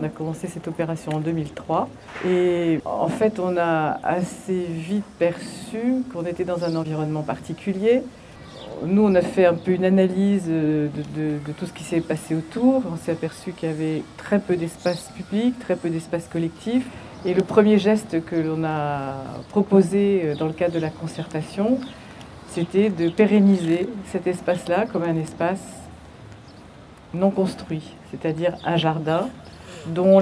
On a commencé cette opération en 2003 et en fait on a assez vite perçu qu'on était dans un environnement particulier. Nous on a fait un peu une analyse de tout ce qui s'est passé autour. On s'est aperçu qu'il y avait très peu d'espace public, très peu d'espace collectif. Et le premier geste que l'on a proposé dans le cadre de la concertation, c'était de pérenniser cet espace-là comme un espace non construit, c'est-à-dire un jardin dont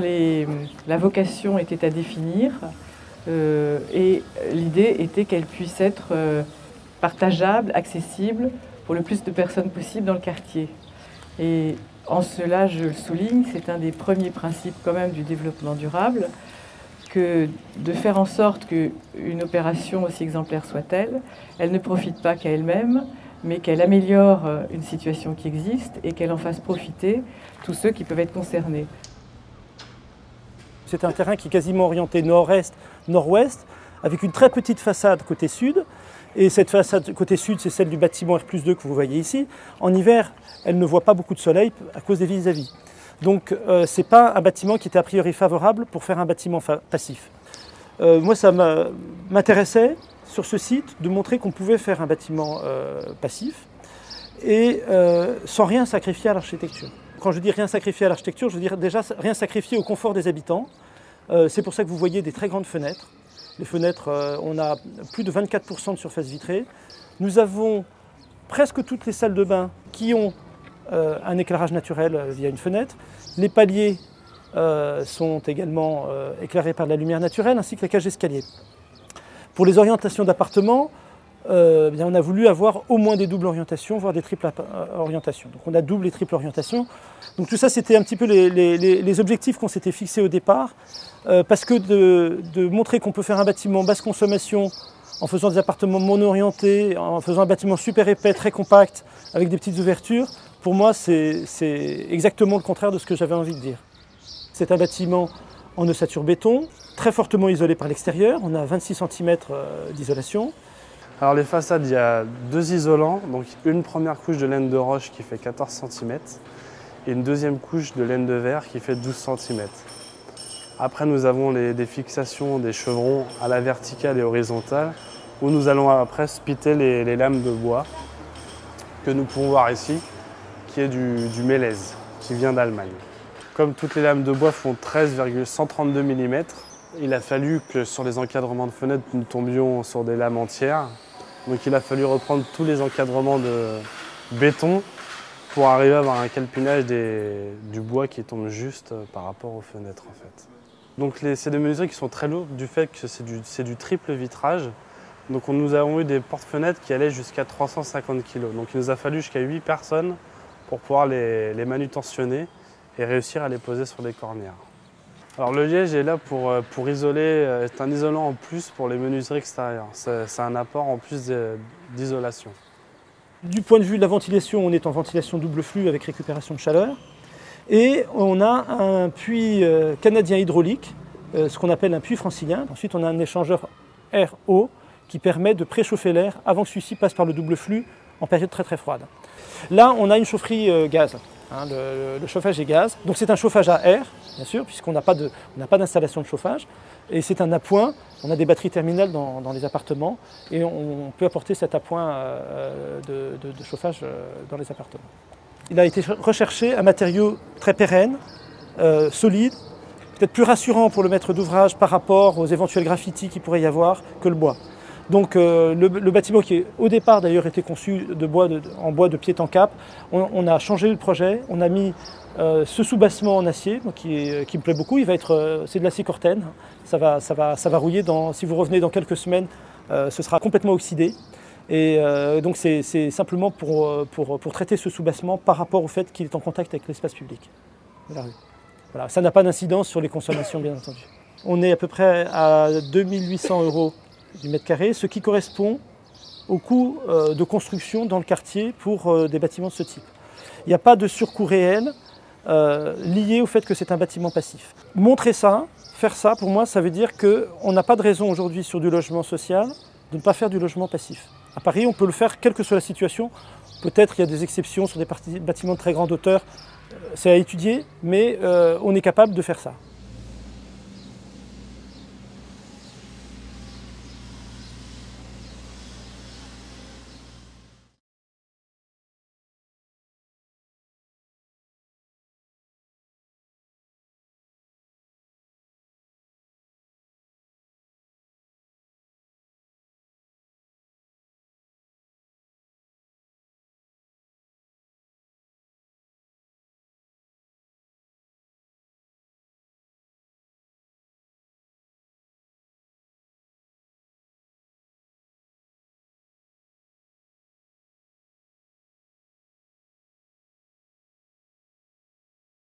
la vocation était à définir et l'idée était qu'elle puisse être partageable, accessible pour le plus de personnes possible dans le quartier. Et en cela, je le souligne, c'est un des premiers principes quand même du développement durable, que de faire en sorte qu'une opération, aussi exemplaire soit-elle, elle ne profite pas qu'à elle-même, mais qu'elle améliore une situation qui existe et qu'elle en fasse profiter tous ceux qui peuvent être concernés. C'est un terrain qui est quasiment orienté nord-est, nord-ouest, avec une très petite façade côté sud. Et cette façade côté sud, c'est celle du bâtiment R+2 que vous voyez ici. En hiver, elle ne voit pas beaucoup de soleil à cause des vis-à-vis. Donc ce n'est pas un bâtiment qui était a priori favorable pour faire un bâtiment passif. Moi, ça m'intéressait sur ce site de montrer qu'on pouvait faire un bâtiment passif et sans rien sacrifier à l'architecture. Quand je dis rien sacrifier à l'architecture, je veux dire déjà rien sacrifier au confort des habitants. C'est pour ça que vous voyez des très grandes fenêtres. Les fenêtres, on a plus de 24% de surface vitrée. Nous avons presque toutes les salles de bain qui ont un éclairage naturel via une fenêtre. Les paliers sont également éclairés par de la lumière naturelle, ainsi que la cage d'escalier. Pour les orientations d'appartements, on a voulu avoir au moins des doubles orientations, voire des triples orientations. Donc on a double et triple orientation. Donc tout ça, c'était un petit peu les objectifs qu'on s'était fixés au départ, parce que de montrer qu'on peut faire un bâtiment basse consommation en faisant des appartements mono-orientés, en faisant un bâtiment super épais, très compact, avec des petites ouvertures, pour moi, c'est exactement le contraire de ce que j'avais envie de dire. C'est un bâtiment en ossature béton, très fortement isolé par l'extérieur. On a 26 cm d'isolation. Alors les façades, il y a deux isolants, donc une première couche de laine de roche qui fait 14 cm et une deuxième couche de laine de verre qui fait 12 cm. Après, nous avons des fixations des chevrons à la verticale et horizontale où nous allons après splitter les lames de bois que nous pouvons voir ici, qui est du mélèze, qui vient d'Allemagne. Comme toutes les lames de bois font 13,132 mm, il a fallu que sur les encadrements de fenêtres, nous tombions sur des lames entières. Donc il a fallu reprendre tous les encadrements de béton pour arriver à avoir un calpinage du bois qui tombe juste par rapport aux fenêtres en fait. Donc c'est des menuiseries qui sont très lourdes du fait que c'est du triple vitrage. Donc nous avons eu des portes-fenêtres qui allaient jusqu'à 350 kg. Donc il nous a fallu jusqu'à 8 personnes pour pouvoir les manutentionner et réussir à les poser sur les cornières. Alors le liège est là pour isoler, c'est un isolant en plus pour les menuiseries extérieures. C'est un apport en plus d'isolation. Du point de vue de la ventilation, on est en ventilation double flux avec récupération de chaleur. Et on a un puits canadien hydraulique, ce qu'on appelle un puits francilien. Ensuite, on a un échangeur air-eau qui permet de préchauffer l'air avant que celui-ci passe par le double flux en période très très froide. Là, on a une chaufferie gaz. Le chauffage est gaz. Donc c'est un chauffage à air, bien sûr, puisqu'on n'a pas d'installation de chauffage. Et c'est un appoint. On a des batteries terminales dans les appartements et on peut apporter cet appoint de chauffage dans les appartements. Il a été recherché un matériau très pérenne, solide, peut-être plus rassurant pour le maître d'ouvrage par rapport aux éventuels graffitis qu'il pourrait y avoir que le bois. Donc le bâtiment qui au départ d'ailleurs était conçu en bois de pied en cap, on a changé le projet, on a mis ce soubassement en acier qui me plaît beaucoup. C'est de l'acier Corten, ça va rouiller si vous revenez dans quelques semaines, ce sera complètement oxydé. Et donc c'est simplement pour traiter ce soubassement par rapport au fait qu'il est en contact avec l'espace public de la rue. Voilà, ça n'a pas d'incidence sur les consommations bien entendu. On est à peu près à 2800 € du mètre carré, ce qui correspond au coût de construction dans le quartier pour des bâtiments de ce type. Il n'y a pas de surcoût réel lié au fait que c'est un bâtiment passif. Montrer ça, faire ça, pour moi, ça veut dire qu'on n'a pas de raison aujourd'hui sur du logement social de ne pas faire du logement passif. À Paris, on peut le faire quelle que soit la situation. Peut-être il y a des exceptions sur des bâtiments de très grande hauteur. c'est à étudier, mais on est capable de faire ça.